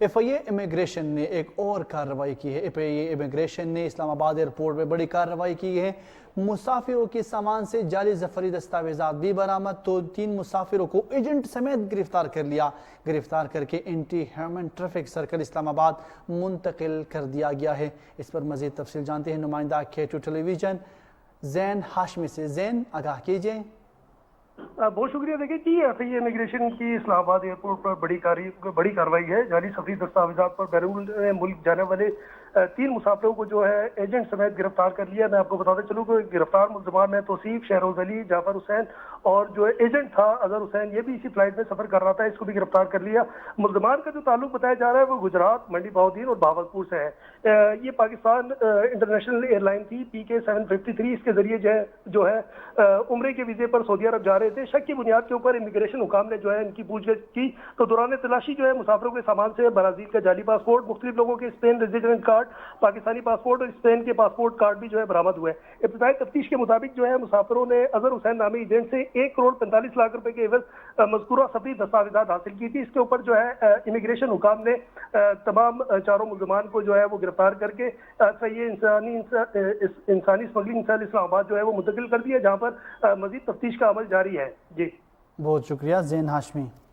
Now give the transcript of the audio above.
FIA immigration نے ایک اور کارروائی کی ہے۔ FIA امیگریشن نے اسلام آباد ایئرپورٹ میں بڑی کارروائی کی ہے۔ مسافروں کے سامان سے جعلی ظفری دستاویزات بھی برآمد، تو 3 مسافروں کو ایجنٹ سمیت گرفتار کر لیا۔ گرفتار کر کے اینٹی ہیومن ٹریفک سرکل اسلام آباد منتقل کر دیا گیا ہے۔ اس پر مزید تفصیل جانتے ہیں نمائندہ K2 ٹیلی ویژن زین ہاشمی سے۔ زین، آگاہ کیجئے۔ بہت شکریہ۔ دیکھیں کہ FIA امیگریشن کی اسلام آباد ایئرپورٹ پر بڑی کارروائی ہے۔ جعلی سفری دستاویزات پر بیرون ملک جانے والے 3 مسافروں کو جو ہے ایجنٹ سمیت گرفتار کر لیا۔ میں آپ کو بتاتے چلوں کہ گرفتار ملزمان میں توصیف، شہروز علی، جعفر حسین اور جو ایجنٹ تھا اظہر حسین، یہ بھی اسی فلائٹ میں سفر کر رہا تھا، اس کو بھی گرفتار کر لیا۔ ملزمان کا جو تعلق بتایا جا رہا ہے وہ گجرات، منڈی بہاؤدین اور بہاولپور سے ہے۔ یہ پاکستان انٹرنیشنل ایئر لائن تھی PK 753، اس کے ذریعے جو ہے عمرے کے ویزے پر سعودی عرب جا رہے تھے۔ شک کی بنیاد کے اوپر امیگریشن حکام نے جو ہے ان کی پوچھ گچھ کی، تو دوران تلاشی جو ہے مسافروں کے سامان سے برازیل کا جعلی پاسپورٹ، مختلف لوگوں کے Spain resident card, Pakistani passport اور اسپین کے پاسپورٹ کارڈ بھی جو ہے برآمد ہوئے۔ ابتدائی تفتیش کے مطابق جو ہے مسافروں نے اظہر حسین نامی ایجنٹ سے 1 کروڑ 45 لاکھ روپے کے عوض مذکورہ سفری دستاویزات حاصل کی تھی۔ اس کے اوپر جو ہے امیگریشن حکام نے تمام 4 ملزمان کو جو ہے وہ گرفتار کر کے انسانی اسمگلنگ سیل اسلام آباد جو ہے وہ منتقل کر دیا، جہاں پر مزید تفتیش کا عمل جاری ہے۔ جی بہت شکریہ زین ہاشمی۔